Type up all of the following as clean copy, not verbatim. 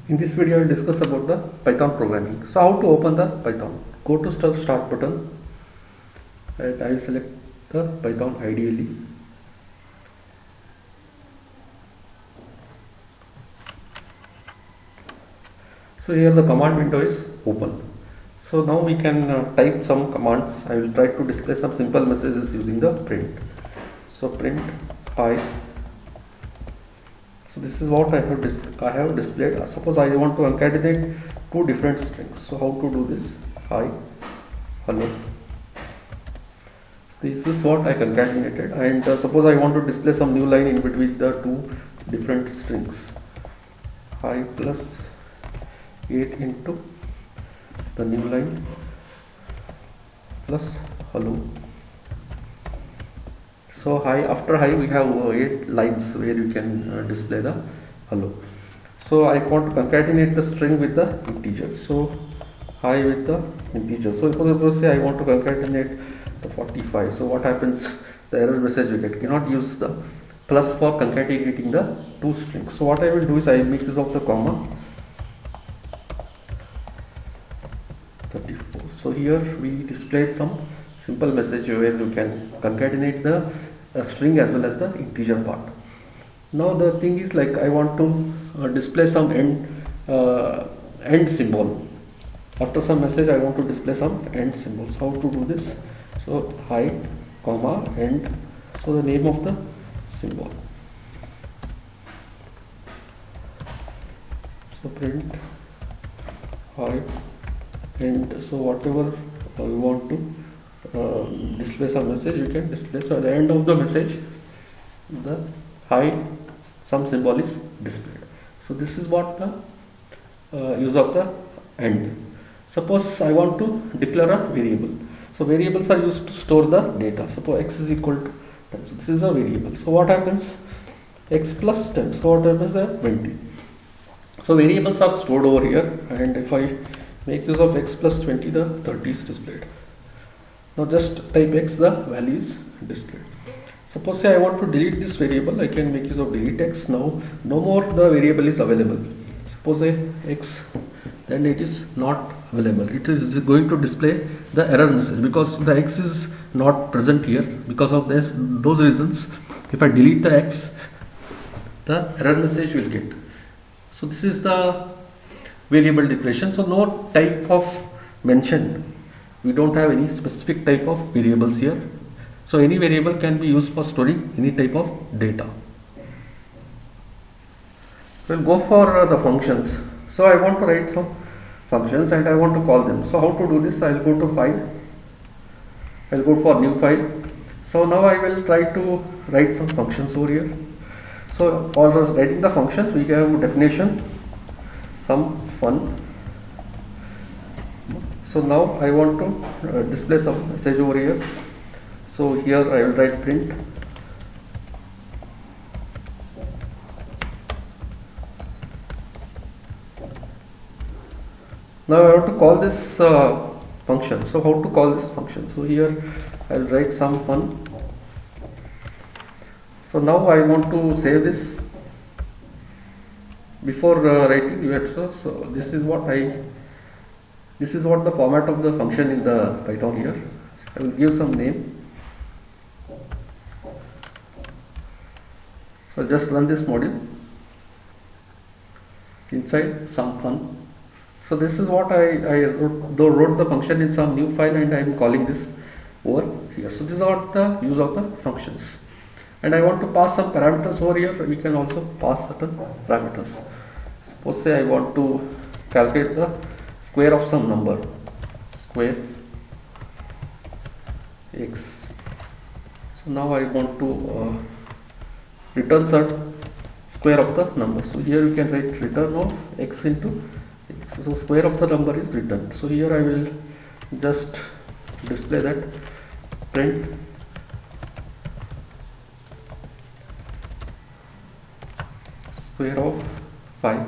In this video I will discuss about the Python programming. So how to open the Python? Go to start button and I will select the Python ideally. So here the command window is open. So now we can type some commands. I will try to display some simple messages using the print. So print hi. So this is what I have displayed. Suppose I want to concatenate two different strings. So how to do this? Hi, hello. This is what I concatenated, and suppose I want to display some new line in between the two different strings. Hi plus 8 into the new line plus hello. So hi, after hi we have 8 lines where you can display the hello. So I want to concatenate the string with the integer. So hi with the integer. So suppose say I want to concatenate the 45. So what happens? The error message we get, cannot use the plus for concatenating the two strings. So what I will do is I will make use of the comma 34. So here we displayed some simple message where you can concatenate the string as well as the integer part. Now the thing is, like, I want to display some end symbol. After some message I want to display some end symbols. How to do this? So hi, comma, end. So the name of the symbol. So print hi, and so whatever you want to display some message, you can display. So at the end of the message, the hi, some symbol is displayed. So this is what the use of the end. Suppose I want to declare a variable. So variables are used to store the data. Suppose x is equal to 10. So this is a variable. So what happens? X plus 10. So what happens? 20. So variables are stored over here, and if I make use of x plus 20, the 30 is displayed. Now just type x, the value is displayed. Suppose say I want to delete this variable, I can make use of delete x. Now no more the variable is available. Suppose say x, then it is not available. It is going to display the error message because the x is not present here. Because of those reasons, if I delete the x, the error message will get. So this is the variable declaration. So no type of mention. We don't have any specific type of variables here. So any variable can be used for storing any type of data. We'll go for the functions. So I want to write some functions and I want to call them. So how to do this? I'll go to file. I'll go for new file. So now I will try to write some functions over here. So for writing the functions, we have definition, some fun. So now I want to display some message over here. So here I will write print now I want to call this function. So how to call this function? So here I will write some fun. So now I want to save this. Before writing so this is what the format of the function in the Python here. I will give some name. So just run this module. Inside some fun. So this is what I wrote the function in some new file, and I am calling this over here. So this is what the use of the functions. And I want to pass some parameters over here. We can also pass certain parameters. Suppose say I want to calculate the square of some number. Square x. So now I want to return certain square of the number. So here you can write return of x into x. So square of the number is returned. So here I will just display that print square of 5.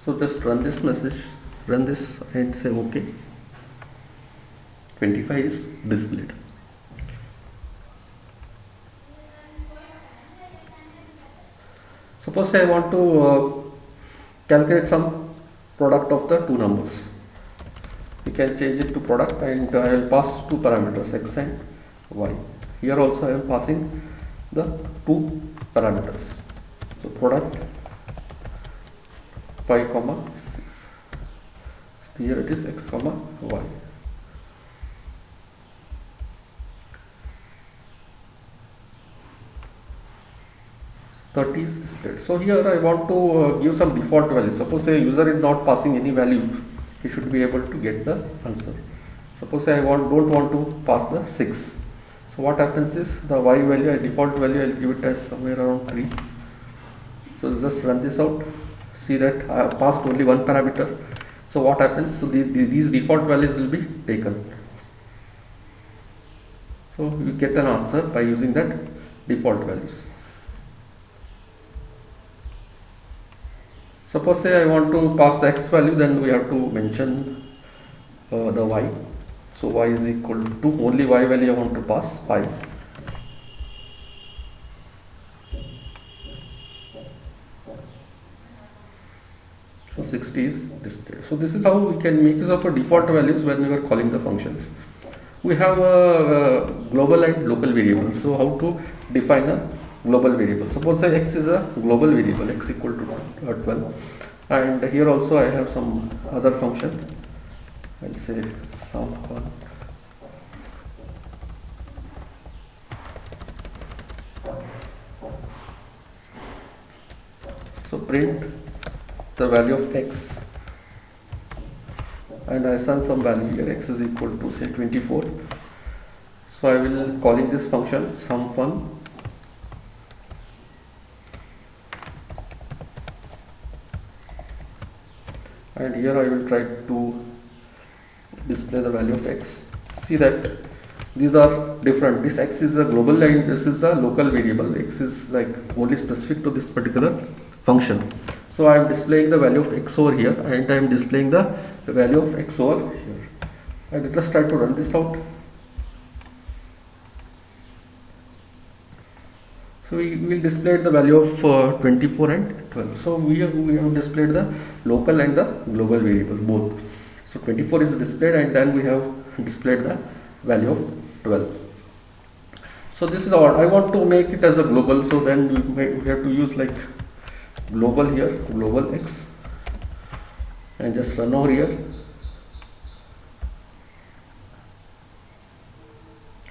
So just run this message, run this and say OK. 25 is displayed. Suppose I want to calculate some product of the two numbers. We can change it to product, and I will pass two parameters, x and y. Here also I am passing the two parameters. So product 5, 6. Here it is x, y. Is displayed. So here I want to give some default value. Suppose a user is not passing any value, he should be able to get the answer. Suppose I don't want to pass the 6. So what happens is the y value, a default value, I will give it as somewhere around 3. So just run this out. See that I have passed only one parameter. So what happens? So these default values will be taken. So you get an answer by using that default values. Suppose say I want to pass the x value, then we have to mention the y. So y is equal to only y value I want to pass 5. So 60 is displayed. So this is how we can make use of a default values when we are calling the functions. We have a global and local variables. So how to define a global variable? Suppose say x is a global variable, x equal to 12, and here also I have some other function. I'll say sum1. So print the value of x, and I assign some value here, x is equal to say 24. So I will calling this function sum1. And here I will try to display the value of x. See that these are different. This x is a global and this is a local variable. X is like only specific to this particular function. So I am displaying the value of x over here, and I am displaying the value of x over here. And let us try to run this out. So we will display the value of 24 and 12. So we have displayed the local and the global variable both. So 24 is displayed, and then we have displayed the value of 12. So this is all. I want to make it as a global. So then we have to use like global here, global x, and just run over here.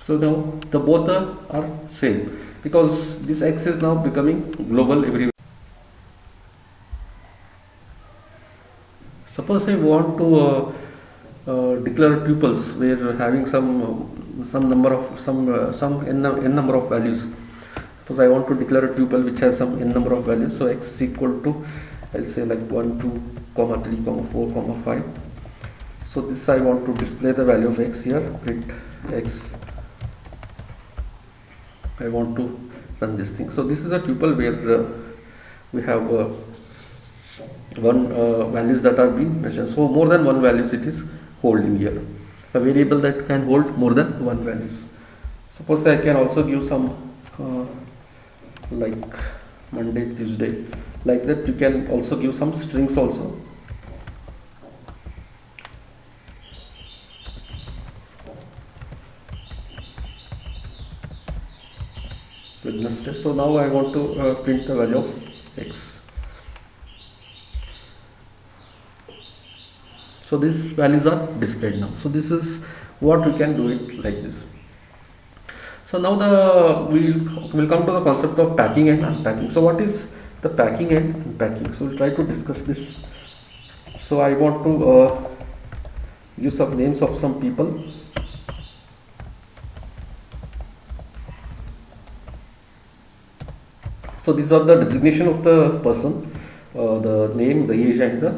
So now the both are same, because this x is now becoming global everywhere. Suppose I want to declare tuples where having some number of some n number of values. Suppose I want to declare a tuple which has some n number of values. So x is equal to, I'll say like 1, 2, 3, 4, 5. So this I want to display the value of x here. Print x. I want to run this thing. So this is a tuple where we have one values that are being mentioned. So more than one values it is holding here. A variable that can hold more than one values. Suppose I can also give some like Monday, Tuesday, like that. You can also give some strings also. Wednesday. So now I want to print the value of x. So these values are displayed now. So this is what we can do it like this. So now we'll come to the concept of packing and unpacking. So what is the packing and unpacking? So we'll try to discuss this. So I want to use some names of some people. So these are the designation of the person, the name, the age, and the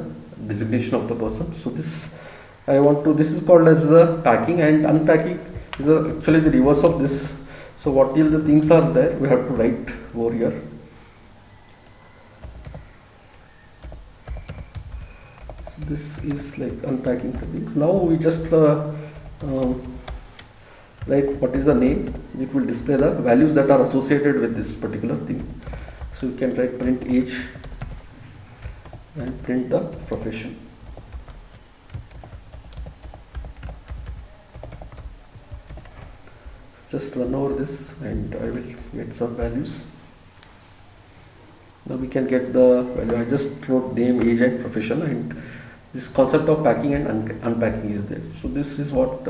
designation of the person. So this is called as the packing, and unpacking is actually the reverse of this. So what till the things are there, we have to write over here. So this is like unpacking the things. Now we just write what is the name. It will display the values that are associated with this particular thing. So you can write print age and print the profession. Just run over this and I will get some values. Now we can get the value. I just wrote name, age and profession, and this concept of packing and unpacking is there. So this is what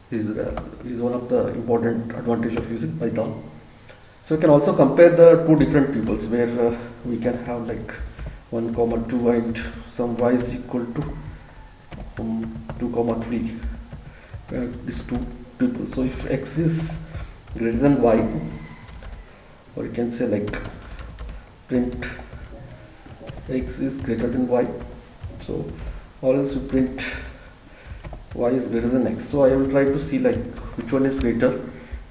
is one of the important advantage of using Python. So we can also compare the two different tuples where we can have like 1, 2 and some y is equal to 2, 3. These two tuples. So if x is greater than y, or you can say like print x is greater than y, so or else you print y is greater than x. So I will try to see like which one is greater.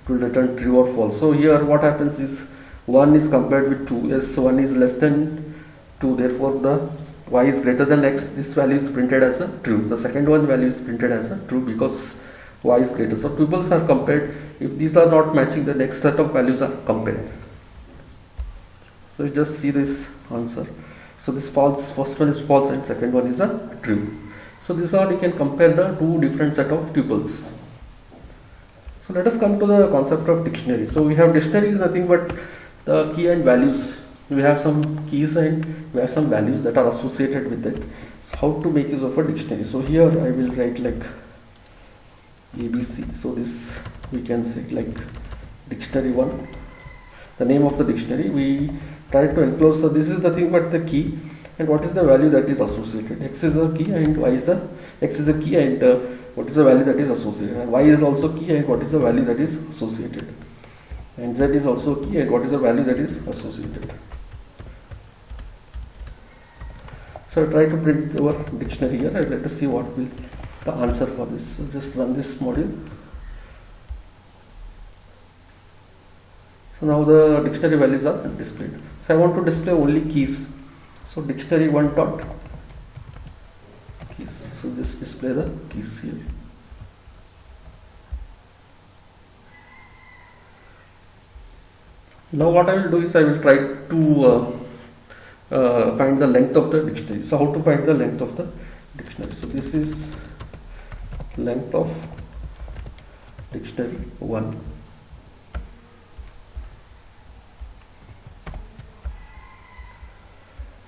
It will return true or false. So here what happens is 1 is compared with 2. Yes, 1 is less than 2, therefore the y is greater than x. This value is printed as a true. The second one value is printed as a true because y is greater. So tuples are compared. If these are not matching, the next set of values are compared. So you just see this answer. So this false, first one is false and second one is a true. So this is how you can compare the two different set of tuples. So let us come to the concept of dictionary. So we have dictionary is nothing but the key and values. We have some keys and we have some values that are associated with it. So how to make use of a dictionary? So here I will write like ABC. So this we can say like dictionary 1. The name of the dictionary we try to enclose. So this is the thing but the key and what is the value that is associated. X is a key and X is a key and what is the value that is associated, and Y is also key and what is the value that is associated, and Z is also key and what is the value that is associated. So I try to print our dictionary here and let us see what will the answer for this. So just run this module. So now the dictionary values are displayed. So I want to display only keys. So dictionary 1 dot keys. So just display the keys here. Now what I will do is I will try to find the length of the dictionary. So how to find the length of the dictionary? So this is length of dictionary 1.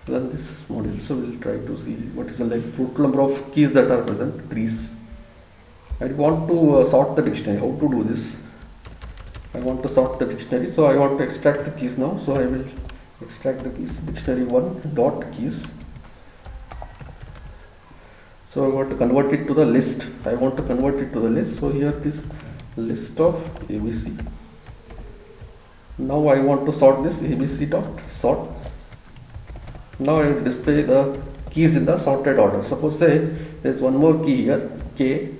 Run this module. So we'll try to see what is the total number of keys that are present, 3's. I want to sort the dictionary. How to do this? I want to sort the dictionary, so I want to extract the keys now. So I will extract the keys, dictionary 1 dot keys. So I want to convert it to the list. So here is list of ABC. Now I want to sort this ABC dot sort. Now I will display the keys in the sorted order. Suppose say there is one more key here, K.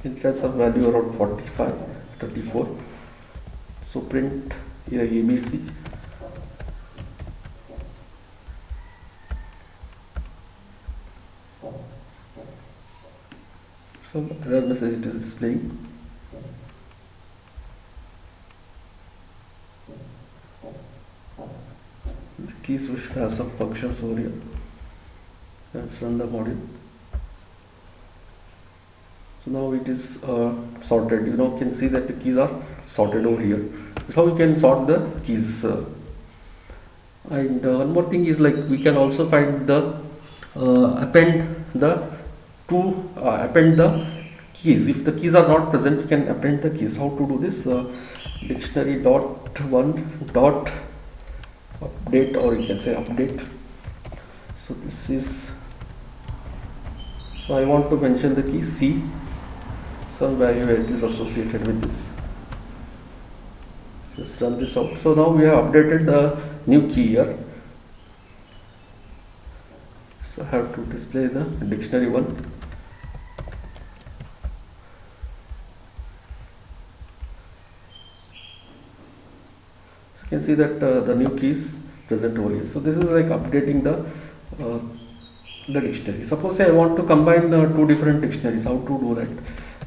It has some value around 45, 34. So print here ABC. So error message it is displaying. The keys we should have some functions over here. Let's run the module. So now it is sorted. You can see that the keys are sorted over here. That's how we can sort the keys. And one more thing is like we can also find the append the keys. If the keys are not present, we can append the keys. How to do this? Dictionary dot 1 dot update, or you can say update. So this is, so I want to mention the key C, some value it is associated with this. Just run this out. So now we have updated the new key here. So I have to display the dictionary 1. You can see that the new key is present over here. So this is like updating the dictionary. Suppose I want to combine the two different dictionaries. How to do that?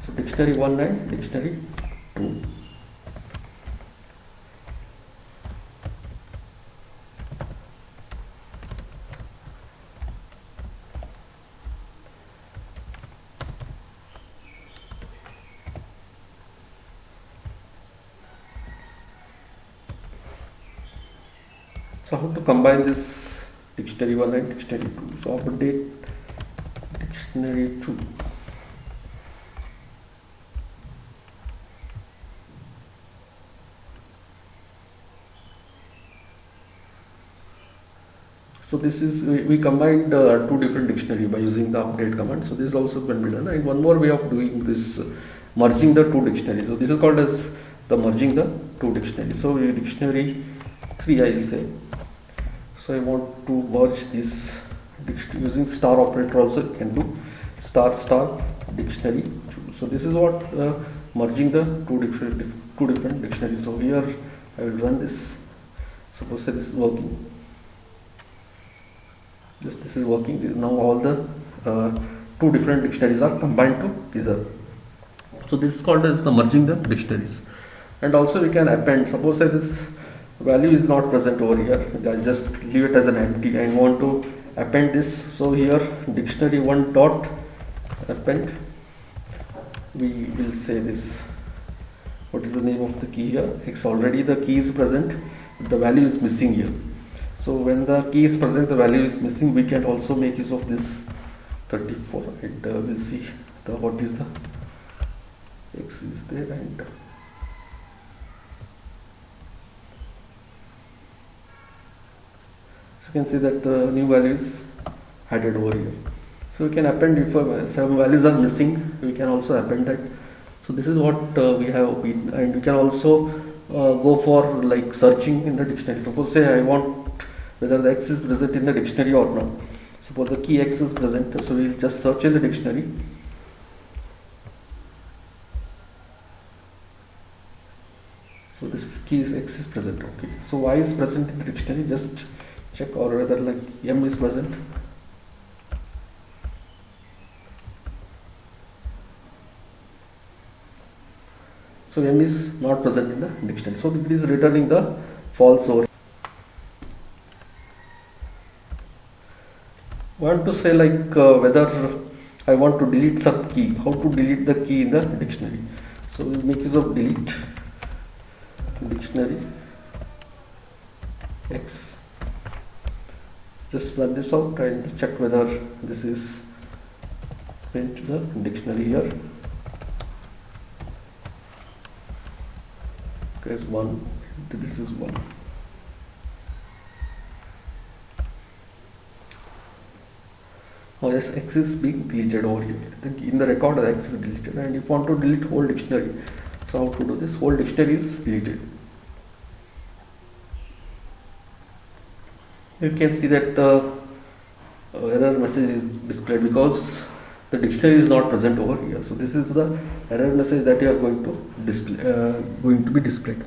So dictionary 1 and dictionary 2. So how to combine this dictionary 1 and dictionary 2? So update dictionary 2. So this is, we combined two different dictionary by using the update command. So this also can be done. And one more way of doing this, merging the two dictionaries. So this is called as the merging the two dictionaries. So dictionary 3 I will say. So I want to merge this using star operator also you can do star dictionary 2. So this is what merging the two different dictionaries. So here I will run this. Suppose this is working. This is working. Now all the two different dictionaries are combined together. So this is called as the merging the dictionaries. And also we can append. Suppose this value is not present over here. I just leave it as an empty. I want to append this. So here dictionary 1 dot append. We will say this. What is the name of the key here? X. Already the key is present. The value is missing here. So when the key is present, the value is missing. We can also make use of this 34, and we'll see what is the X is there, and so you can see that the new value is added over here. So we can append if some values are missing. We can also append that. So this is what we have, and we can also go for like searching in the dictionary. Suppose say I want whether the X is present in the dictionary or not. Suppose the key X is present, so we will just search in the dictionary. So this key is X is present. Okay. So Y is present in the dictionary. Just check, or whether like M is present. So M is not present in the dictionary. So it is returning the false over. Want to say like whether I want to delete some key, how to delete the key in the dictionary. So we make use of delete dictionary X. Just run this out and check whether this is print the dictionary here. Okay, is 1, this is 1. Oh yes, X is being deleted over here. In the record the X is deleted, and if you want to delete whole dictionary, so how to do this? Whole dictionary is deleted. You can see that the error message is displayed because the dictionary is not present over here. So this is the error message that you are going to display, going to be displayed.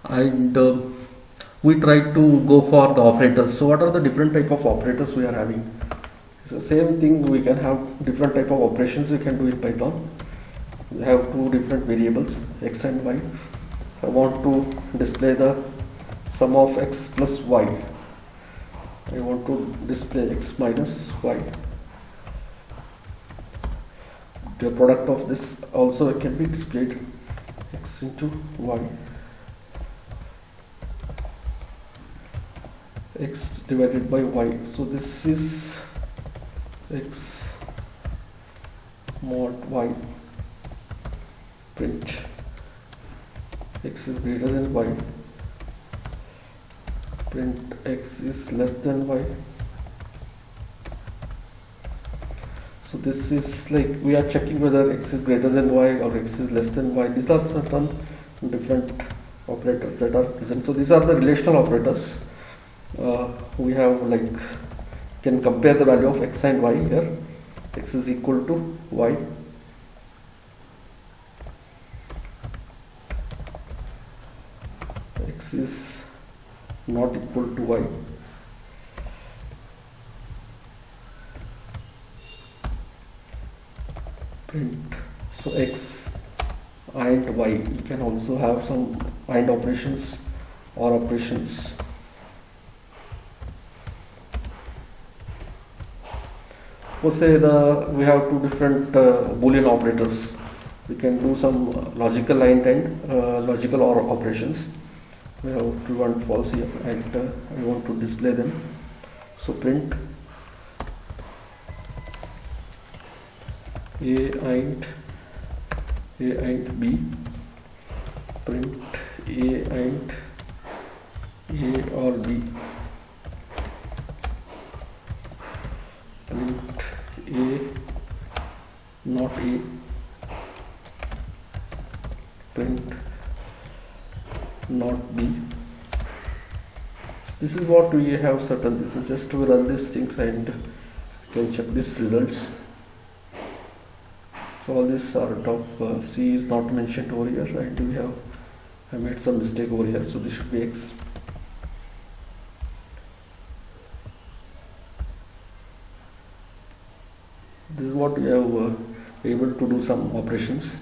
And we try to go for the operators. So what are the different type of operators we are having? So same thing, we can have different type of operations we can do in Python. We have two different variables, X and Y. I want to display the sum of X plus Y. I want to display X minus Y. The product of this also can be displayed, X into Y. X divided by Y. So this is X mod Y. Print X is greater than Y. Print X is less than Y. So this is like we are checking whether X is greater than Y or X is less than Y. These are certain different operators that are present. So these are the relational operators. We have like can compare the value of X and Y here. X is equal to Y. X is not equal to Y. Print. So X and Y. You can also have some AND operations or operations. Suppose say we have two different Boolean operators. We can do some logical AND and logical OR operations. we want false here, and I want to display them. So print a and b, print a and a or b, print a not a, print not b. This is what we have certain. Just to run these things and you can check these results. So all these are out of C is not mentioned over here, and I made some mistake over here, so this should be X. This is what we have able to do some operations.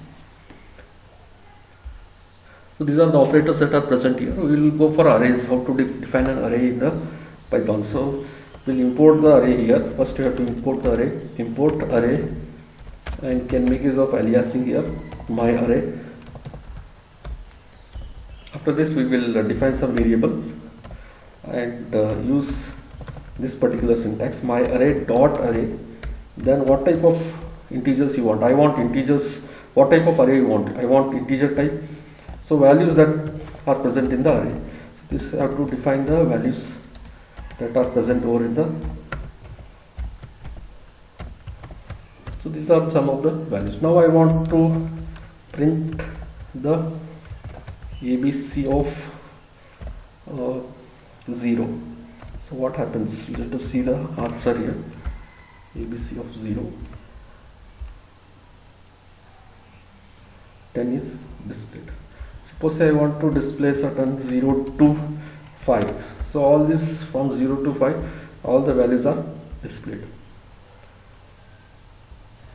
So these are the operators that are present here. We will go for arrays, how to define an array in the Python. So we'll import the array here. First we have to import the array, import array, and can make use of aliasing here, my array. After this we will define some variable and use this particular syntax, my array dot array. Then what type of integers you want? I want integers. What type of array you want? I want integer type. So values that are present in the array. So this I have to define the values that are present over in the. So these are some of the values. Now I want to print the ABC of 0. So what happens? You have to see the answer here. ABC of 0. 10 is displayed. Suppose I want to display certain 0 to 5. So all this from 0 to 5, all the values are displayed.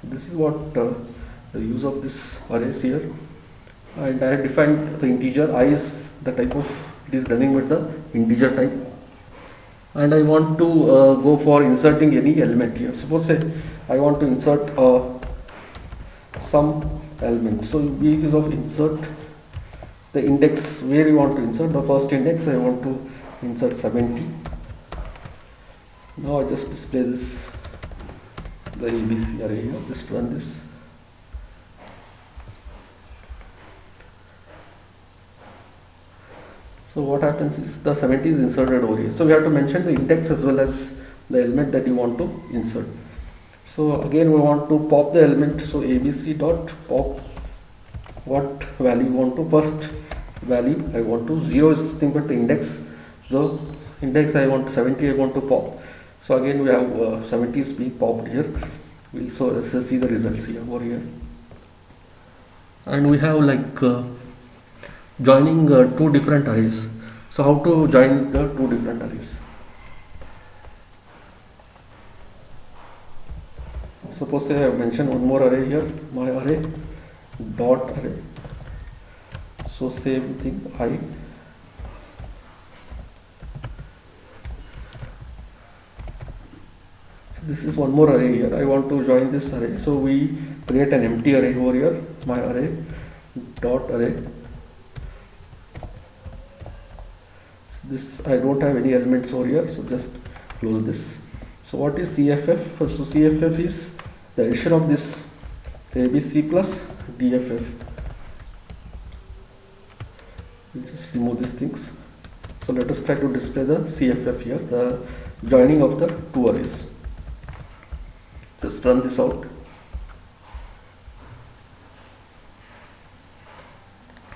So this is what the use of this arrays here. And I have defined the integer. I is the type of, it is running with the integer type. And I want to go for inserting any element here. Suppose I want to insert some element. So we use of insert the index where you want to insert. The first index I want to insert 70. Now I just display this, the ABC array here. Just run this. So what happens is the 70 is inserted over here. So we have to mention the index as well as the element that you want to insert. So again we want to pop the element. So ABC dot pop what value you want to. First value I want to, 0 is nothing but the index. So index I want 70, I want to pop. So again we have 70 is being popped here. We so see the results here over here. And we have like joining two different arrays. So how to join the two different arrays? Suppose I have mentioned one more array here, my array dot array. So same thing, I. This is one more array here. I want to join this array. So we create an empty array over here, my array dot array. This I don't have any elements over here, so just close this. So what is CFF? So CFF is the addition of this ABC plus DFF. We'll just remove these things. So let us try to display the CFF here, the joining of the two arrays. Just run this out.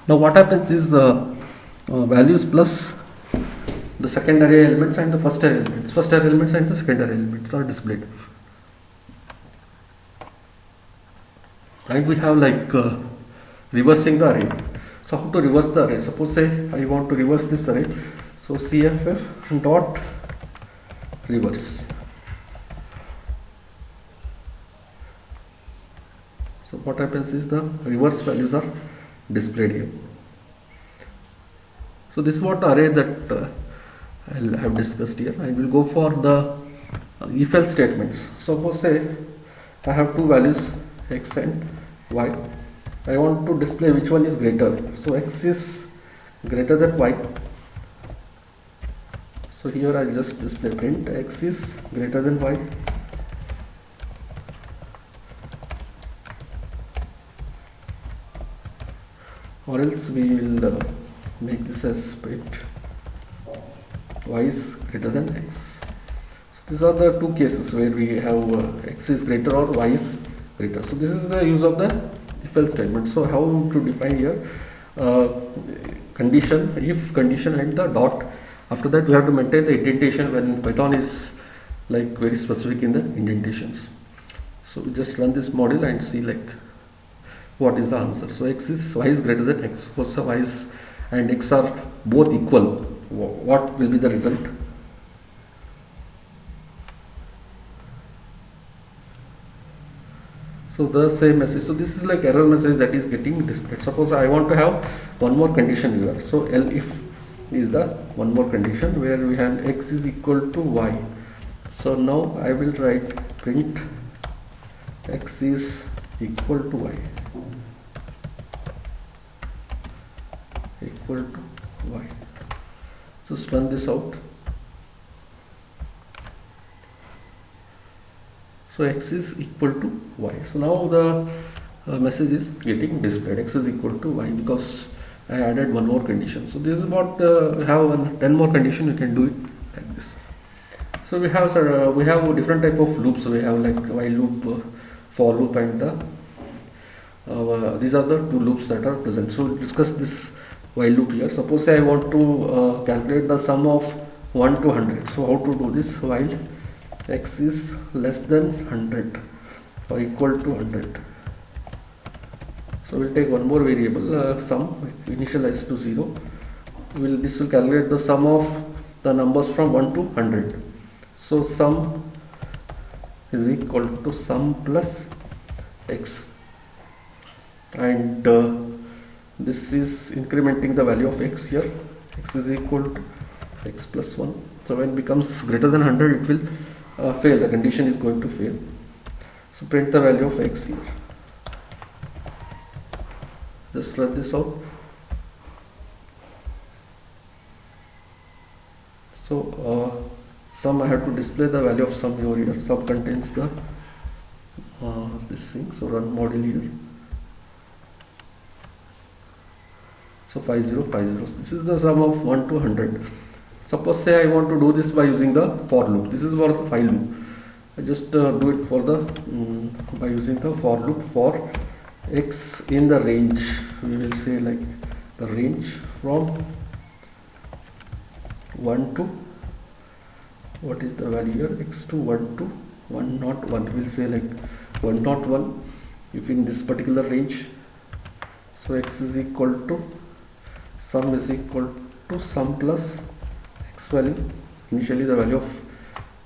Now what happens is the values plus the second array elements and the first array elements. First array elements and the second array elements are displayed. And we have like reversing the array. So how to reverse the array? Suppose say I want to reverse this array. So CFF dot reverse. So what happens is the reverse values are displayed here. So this is what array that I have discussed here. I will go for the if else statements. Suppose say I have two values x and y. I want to display which one is greater. So x is greater than y. So here I'll just display print x is greater than y, or else we will make this as print y is greater than x. So these are the two cases where we have x is greater or y is greater. So this is the use of the if else statement. So how to define here condition, if condition and the dot. After that we have to maintain the indentation when Python is like very specific in the indentations. So we just run this model and see like what is the answer. So y is greater than x. Suppose the y is and x are both equal, what will be the result? So the same message. So this is like error message that is getting displayed. Suppose I want to have one more condition here. So elif is the one more condition where we have x is equal to y. So now I will write print x is equal to y, equal to y. Just run this out. So x is equal to y. So now the message is getting displayed, x is equal to y, because I added one more condition. So this is what have 10 more condition, you can do it like this. So we have different type of loops. We have like while loop, for loop, and these are the two loops that are present. So we'll discuss this while loop here. Suppose I want to calculate the sum of 1 to 100. So how to do this? While x is less than 100 or equal to 100. So we'll take one more variable, sum, initialize to 0. This will calculate the sum of the numbers from 1 to 100. So sum is equal to sum plus x, and this is incrementing the value of x here. X is equal to x plus 1. So when it becomes greater than 100, it will fail. The condition is going to fail. So print the value of x here. Just run this out. So sum, I have to display the value of sum over here. Sum contains the this thing. So run model here. So 5050. This is the sum of 1 to 100. Suppose say I want to do this by using the for loop. This is for the while loop. I just do it for the by using the for loop for x in the range. We will say like the range from 1 to, what is the value here, x to 1 to 101. We will say like 101 if in this particular range. So x is equal to sum is equal to sum plus x value. Initially the value of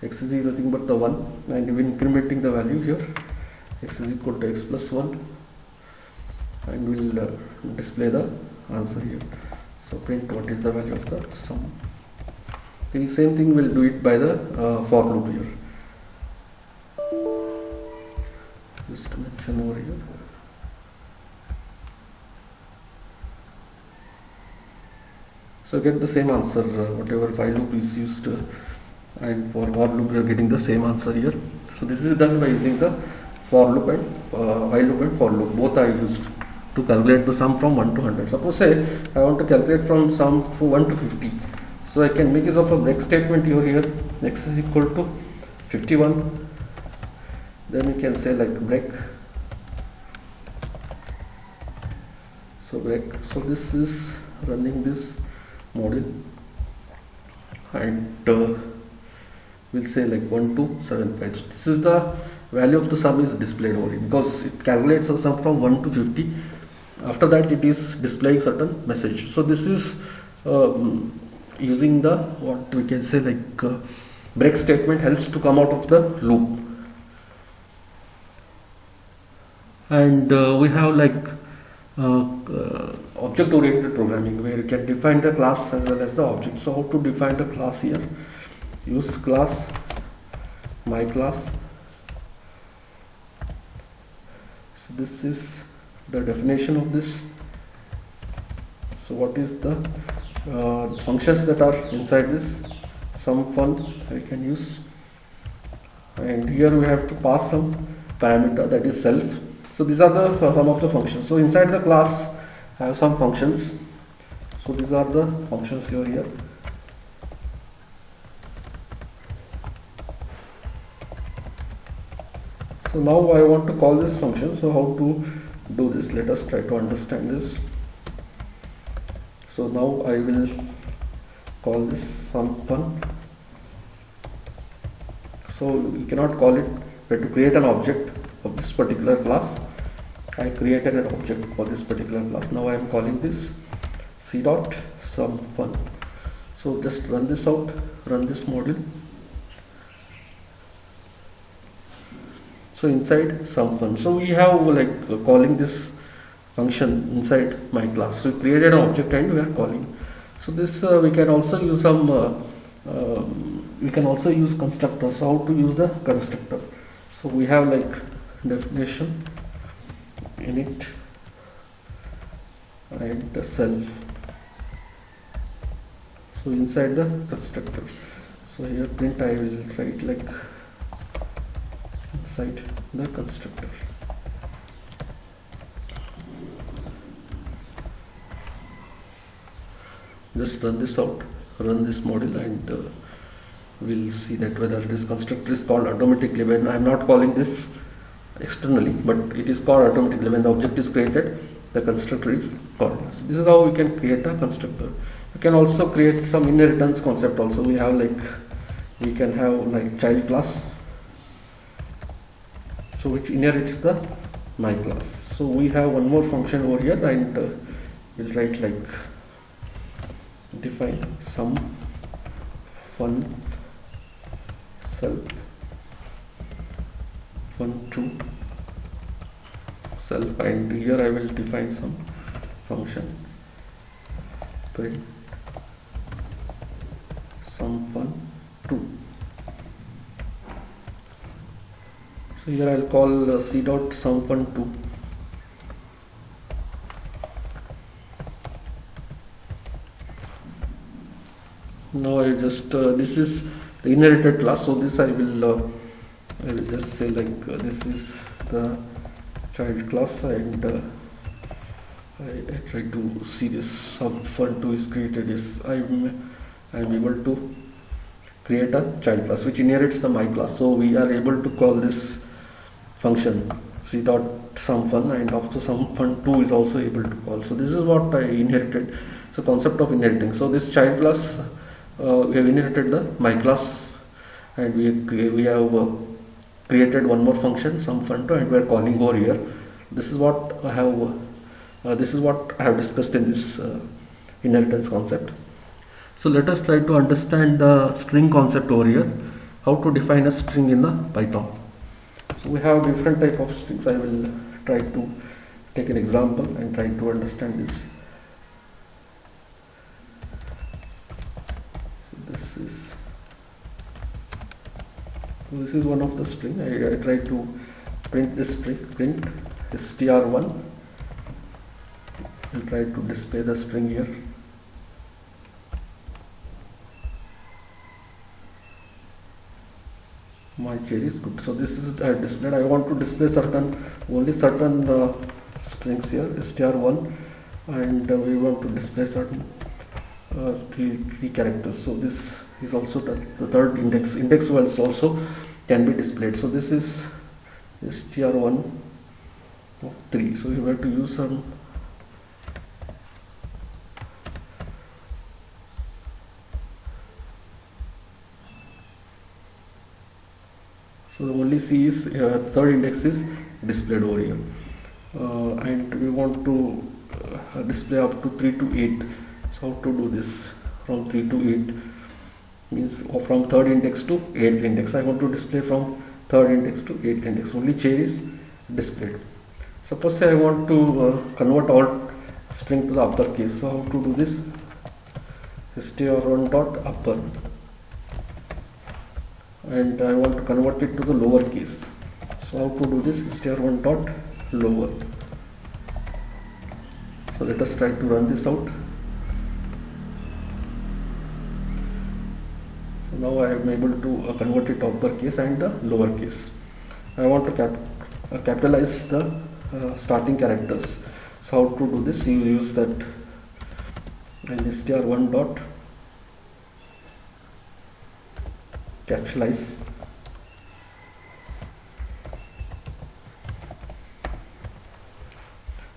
x is nothing but the 1, and we incrementing the value here. X is equal to x plus 1, and we will display the answer here. So print what is the value of the sum. The same thing we'll do it by the for loop here. Just mention over here. So get the same answer, whatever while loop is used, and for for loop we are getting the same answer here. So this is done by using the for loop and while loop and for loop. Both are used to calculate the sum from 1 to 100. Suppose say I want to calculate from sum from 1 to 50. So I can make use of a break statement here. X is equal to 51. Then we can say like break. So break. So this is running this model, and we'll say like 1275. This is the value of the sum is displayed over here because it calculates a sum from 1 to 50. After that it is displaying certain message. So this is using the what we can say like break statement helps to come out of the loop. And we have like object oriented programming where you can define the class as well as the object. So how to define the class here? Use class, my class. So this is the definition of this. So what is the functions that are inside this? some fun I can use, and here we have to pass some parameter, that is self. So these are the some of the functions. So inside the class I have some functions. So these are the functions here. So now I want to call this function. So how to do this? Let us try to understand this. So now I will call this some fun. So you cannot call it, we have to create an object of this particular class. I created an object for this particular class. Now I am calling this c dot some fun. So just run this out, run this module. So inside some fun. So we have like calling this function inside my class. So we created an object and we are calling. So this we can also use some we can also use constructors. So how to use the constructor? So we have like definition, init, and the self. So inside the constructor. So here print I will write like inside the constructor. Just run this out, run this module, and we'll see that whether this constructor is called automatically when I am not calling this externally, but it is called automatically when the object is created, the constructor is called. So this is how we can create a constructor. You can also create some inheritance concept also. We have like, we can have like child class, so which inherits the my class. So we have one more function over here, and we'll write like define some fun self fun2 self, and here I will define some function print some fun2. So here I'll call c dot some fun2. Now I just this is the inherited class, so this I will just say like this is the child class, and I try to see this some fun2 is created. Is I'm able to create a child class which inherits the my class. So we are able to call this function c dot some fun, and also some fun2 is also able to call. So this is what I inherited. So concept of inheriting. So this child class, we have inherited the my class, and we have created one more function some fun2, and we are calling over here. This is what I have discussed in this inheritance concept. So let us try to understand the string concept over here, how to define a string in the Python. So we have different type of strings. I will try to take an example and try to understand this. This is one of the string. I try to print this string, print str1. I'll try to display the string here. My cherry is good. So this is displayed. I want to display only certain strings here, str1, and we want to display certain three characters. So this is also the third index was also can be displayed. So this is str1 of 3. So you have to use some so the only C is third index is displayed over here, and we want to display up to 3 to 8. So how to do this? From 3 to 8 means from third index to 8th index. I want to display from third index to 8th index. Only cherry is displayed. Suppose say I want to convert all string to the uppercase. So how to do this? str1 dot upper, and I want to convert it to the lower case. So how to do this? str1 dot lower. So let us try to run this out. So Now I am able to convert it to uppercase and the lowercase. I want to capitalize the starting characters. So how to do this? You use that str1 dot capitalize.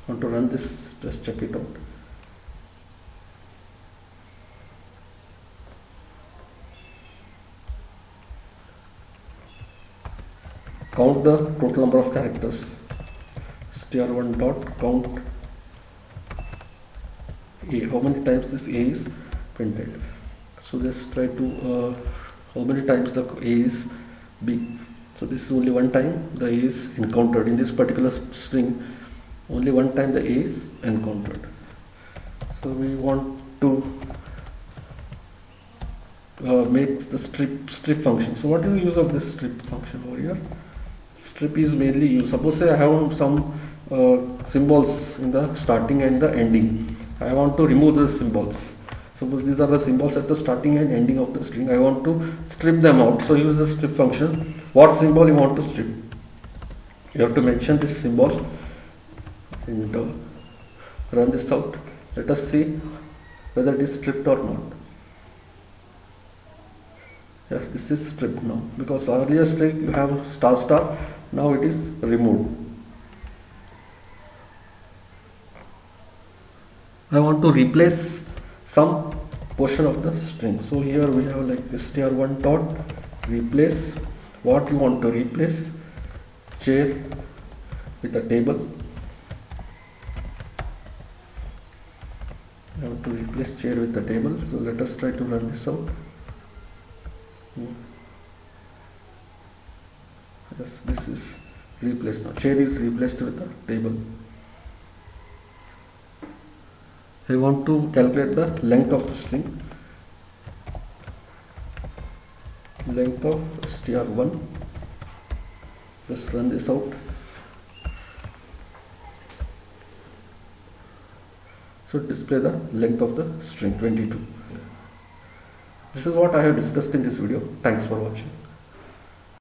Want to run this? Just check it out. Count the total number of characters. str1 dot count a. How many times this a is printed? So just try to how many times the a is b. So this is only one time the a is encountered in this particular string. Only one time the a is encountered. So we want to make the strip function. So what is the use of this strip function over here? Strip is mainly used. Suppose I have some symbols in the starting and the ending. I want to remove these symbols. Suppose these are the symbols at the starting and ending of the string. I want to strip them out. So use the strip function. What symbol you want to strip? You have to mention this symbol and run this out. Let us see whether it is stripped or not. Yes, this is stripped now, because earlier string you have star star, now it is removed. I want to replace some portion of the string. So here we have like this str1 dot replace. What you want to replace? Chair with a table. I want to replace chair with a table. So let us try to run this out. Yes, this is replaced now. Chair is replaced with a table. I want to calculate the length of the string. Length of str1. Just run this out. So display the length of the string 22. This is what I have discussed in this video. Thanks for watching.